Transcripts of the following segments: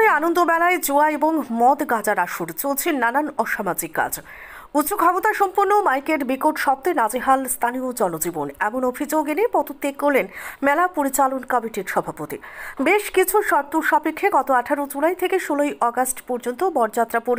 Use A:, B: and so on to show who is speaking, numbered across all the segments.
A: শিবপুরে আনন্দ মেলায় জুয়া এবং মদ গাঁজার আসর চলছে নানান অসামাজিক কাজ। উচ্চ ক্ষমতা সম্পন্ন মাইকের বিকট শব্দে নাজেহাল স্থানীয় জনজীবন, এমন অভিযোগ এনে পদত্যাগ করলেন মেলা পরিচালন কমিটির সভাপতি। বেশ কিছু শর্ত সাপেক্ষে গত 18 জুলাই থেকে 16 আগস্ট পর্যন্ত বরযাত্রাপুর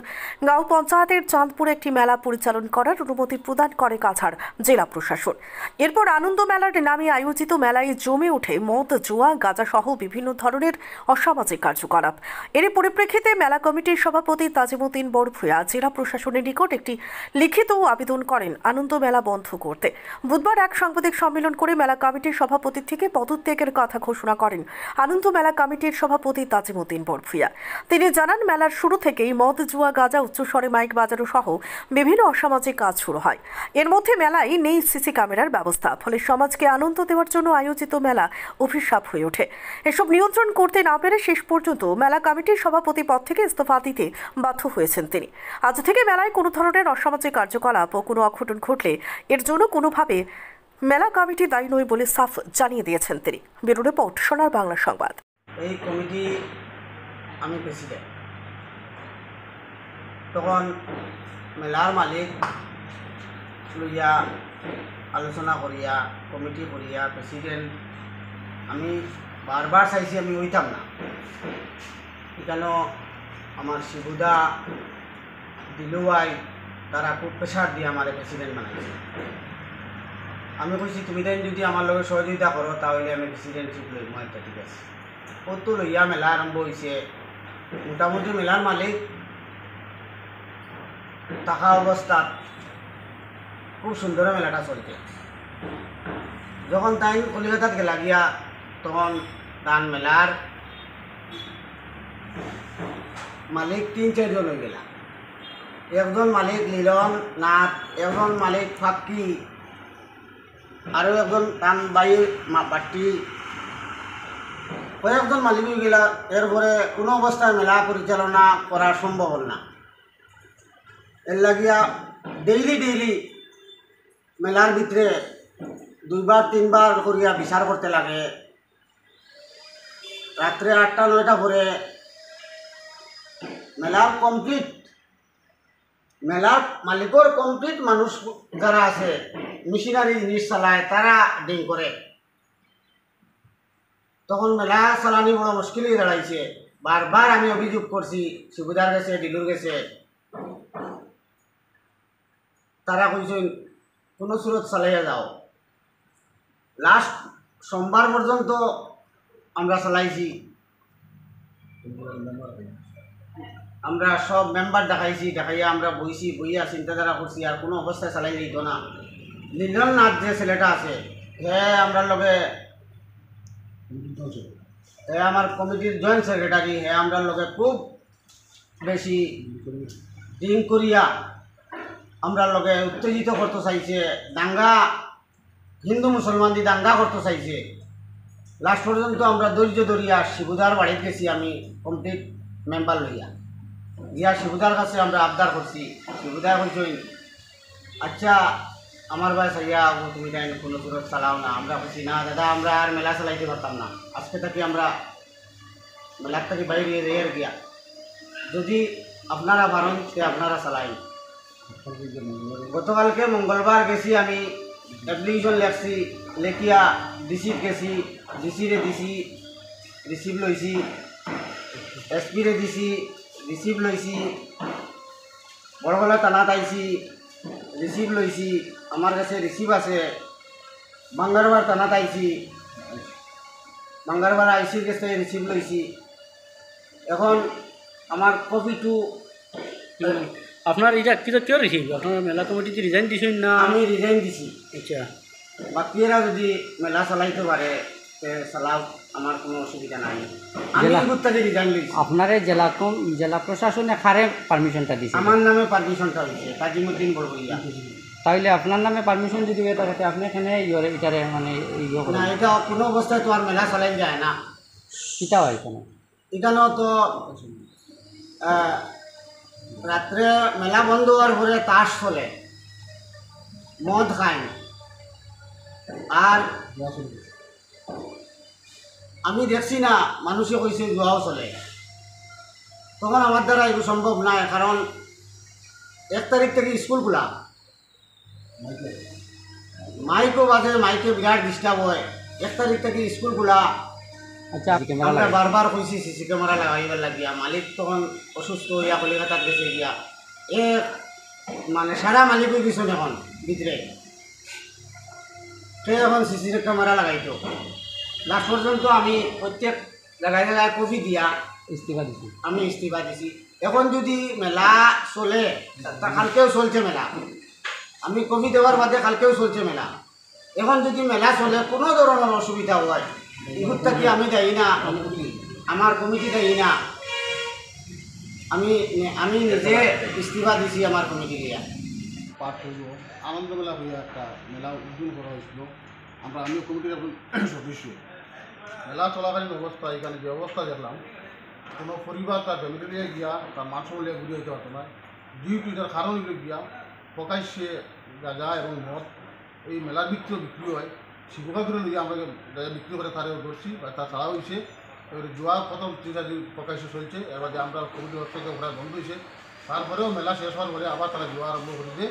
A: গাঁও পঞ্চায়েতের চাঁদপুরে একটি মেলা পরিচালন করার অনুমতি প্রদান করে কাছাড় জেলা প্রশাসন। এরপর আনন্দ মেলার নামে আয়োজিত মেলায় জমে ওঠে মদ, জুয়া, গাঁজা সহ বিভিন্ন ধরনের অসামাজিক কার্যকলাপ। এর পরিপ্রেক্ষিতে মেলা কমিটির সভাপতি তাজিমউদ্দিন বরভূয়া জেলা প্রশাসনের নিকট একটি লিখিত আবেদন করেন আনন্দ মেলা বন্ধ করতে। বুধবার এক সাংবাদিক সম্মেলন করে মেলা কমিটির সভাপতি থেকে পদত্যাগের কথা ঘোষণা করেন আনন্দ মেলা কমিটির সভাপতি তাজিমউদ্দিন বরভূয়া। তিনি জানান, মেলার শুরু থেকেই মদ, জুয়া, গাঁজা, উচ্চস্বরে মাইক বাজানো সহ বিভিন্ন অসামাজিক কাজ শুরু হয়। এর মধ্যে মেলায় নেই সিসি ক্যামেরার ব্যবস্থা, ফলে সমাজকে আনন্দ দেওয়ার জন্য আয়োজিত মেলা অভিশাপ হয়ে ওঠে। এসব নিয়ন্ত্রণ করতে না পেরে শেষ পর্যন্ত মেলা কমিটির সভাপতি পদ থেকে ইস্তফা দিতে বাধ্য হয়েছেন তিনি। আজ থেকে মেলায় কোনো ধরনের অসামাজিক কার্যকলাপ ও কোনো অঘটন ঘটলে এর জন্য কোনোভাবে মেলা কমিটি দায়ী নয় বলে সাফ জানিয়ে দিয়েছেন তিনি। ব্যুরো রিপোর্ট, সোনার বাংলা সংবাদ।
B: এই কমিটি আমি প্রেসিডেন্ট। তখন মেলার মালিক লইয়া আলোচনা করিয়া কমিটি করিয়া প্রেসিডেন্ট আমি বারবার চাইছি, আমি হইতাম না। এখানে আমার শিবুদা, দিলুয়াই তারা খুব প্রেশার দিয়ে আমার প্রেসিডেন্ট বানাইছে। আমি কইছি, তুমি তাই যদি আমার লগে সহযোগিতা করো তাহলে আমি প্রেসিডেন্টশিপ লইব। একটা ঠিক আছে। কত লইয়া মেলা আরম্ভ হয়েছে। মোটামুটি মেলার মালিক থাকা অবস্থাত খুব সুন্দর মেলাটা চলছে। যখন তাই কলিকাতাত গেলা গিয়া তখন তার মেলার মালিক 3-4 জন হয়ে গেলা। একজন মালিক লীলন নাথ, একজন মালিক ফাক্কি, আরও একজন টান বাই বাটি, কয়েকজন মালিক হয়ে গেলা। এরপরে কোনো অবস্থায় মেলা পরিচালনা করা সম্ভব হল না। এর লাগিয়া ডেইলি মেলার ভিতরে 2-3 বার করিয়া বিচার করতে লাগে। রাত্রে 8টা-9টা পরে মেলার কমপ্লিট, মেলার মালিকর কমপ্লিট মানুষ যারা আছে মেশিনারি জিনিস চালায় তারা ডিং করে। তখন মেলা চালানি বড় মুশকিলই দাঁড়াইছে। বারবার আমি অভিযোগ করছি সুবিধার গেছে, ডিলুর গেছে, তারা কইছেন কোনো সুরত চালাইয়া যাও। লাস্ট সোমবার পর্যন্ত আমরা চালাইছি, আমরা সব মেম্বার দেখাইয়া আমরা বইয়া চিন্তাধারা করছি, আর কোনো অবস্থায় চালাই দিত না। লীলন নাথ যে ছেলেটা আছে আমরা লগে আমার কমিটির জয়েন্ট সেক্রেটারি, আমরা লগে খুব বেশি ড্রিঙ্ক করিয়া আমরা লগে উত্তেজিত করতে চাইছে। দাঙ্গা, হিন্দু মুসলমান দিয়ে দাঙ্গা করতে চাইছে। লাস্ট পর্যন্ত আমরা ধৈর্য ধরিয়া শিবুদার বাড়িতে গেছি, আমি কমপ্লিট মেম্বার লইয়া গিয়া শিবুদার কাছে আমরা আবদার করছি। শিবুদা বলছেন, আচ্ছা আমার ভাই সাইয়া তুমি তাই কোনো সুরত চালাও না। আমরা বলছি, না দাদা, আমরা আর মেলা চালাইতে পারতাম না। আজকে থেকে আমরা মেলার থেকে বাইরে রেয়ার গিয়া, যদি আপনারা পারেন সে আপনারা চালাই। গতকালকে মঙ্গলবার গেছি, আমি অ্যাপ্লিকেশন লেখছি, লেখিয়া ডিসির গেছি, ডিসিরে দিছি, রিসিভ লইছি, এসপিরে দিছি, রিসিভ লইছি, বড়গলা থানাত আইছি, রিসিভ লইছি, আমার কাছে রিসিভ আছে। বাঙ্গারবার থানাত আইছি, বাঙ্গারবার আইসির কাছে রিসিভ লইছি। এখন আমার কপি টু
C: আপনার এটা কেউ রিসিভ? আপনার মেলা কমিটিতে রিজাইন দিছেন না?
B: আমি রিজাইন দিছি।
C: আচ্ছা,
B: বাকিরা যদি মেলা চালাইতে পারে চালাও, আমার কোনো অসুবিধা নাই। আমি গুত্তাকে রিজাইন লইছি।
D: আপনার জেলা প্রশাসনে কারে পারমিশনটা দিছে?
B: আমার নামে পারমিশনটা হয়েছে তাজিমউদ্দিন বরভূয়া।
D: তাহলে আপনার নামে পারমিশন যদি হয়ে থাকে আপনি এখানে এটারে মানে
B: না, এটা কোনো অবস্থায় তো আর মেলা চালাই যায় না।
D: কিটা হয় কেন?
B: এখানেও তো রাত্রে মেলা বন্ধ হওয়ার পরে তাস চলে, মদ খায়, আর আমি দেখছি না মানুষে কইছে জুয়াও চলে। তখন আমার দ্বারা এগুলো সম্ভব নয়, কারণ 1 তারিখ থেকে স্কুল খোলা, মাইকও বাজে, মাইকে বিরাট ডিস্টার্ব হয়। 1 তারিখ থেকে স্কুল খোলা,
D: আচ্ছা ক্যামেরা
B: আমরা
D: লাগে
B: বারবার কইছি সিসি ক্যামেরা লাগাইবার লাগিয়া। মালিক তখন অসুস্থ হইয়া কলিকাতার গেছে গিয়া, মানে সারা মালিক হয়ে গেছেন এখন ভিতরে, সে এখন সিসি ক্যামেরা লাগাইতো। লাস্ট পর্যন্ত আমি প্রত্যেক জায়গায় জায়গায় কপি দিয়া
D: ইস্তিফা দিছি।
B: আমি ইস্তিফা দিছি। এখন যদি মেলা চলে, তা কালকেও চলছে মেলা, আমি কপি দেওয়ার বাদে কালকেও চলছে মেলা। এখন যদি মেলা চলে কোনো ধরনের অসুবিধা হয়, ইহুদ থাকি আমি দেই না, আমার কমিটি দেই না, আমি নিজে ইস্তিফা দিছি আমার কমিটি দিয়া।
E: পাঠ হইব আনন্দ মেলা হইয়া একটা মেলা উদ্যোগ করা হয়েছিল। আমিও কমিটির একজন সদস্য। মেলা চলাকালীন অবস্থা এখানে যে অবস্থা দেখলাম, কোনো পরিবার তার ফ্যামিলি নিয়ে গিয়া তার মান সম্মান নিয়ে ঘুরে যেতে পারতো না। ডিউটিটার কারণ এগুলো গিয়া প্রকাশ্যে গাঁজা এবং মদ এই মেলার ভিতরেও বিক্রি হয়। শিক্ষকগুলো নিয়ে আমরা বিক্রি করে তারেও ধরছি বা তা ছাড়া হয়েছে। এবারে জুয়া প্রথম 3 দিন প্রকাশ্যে চলছে, এর বাদে আমরা কমিটির থেকে ঘোরা বন্ধ হয়েছে। তারপরেও মেলা শেষ হওয়ার পরে আবার তারা জুয়া আরম্ভ করেছে।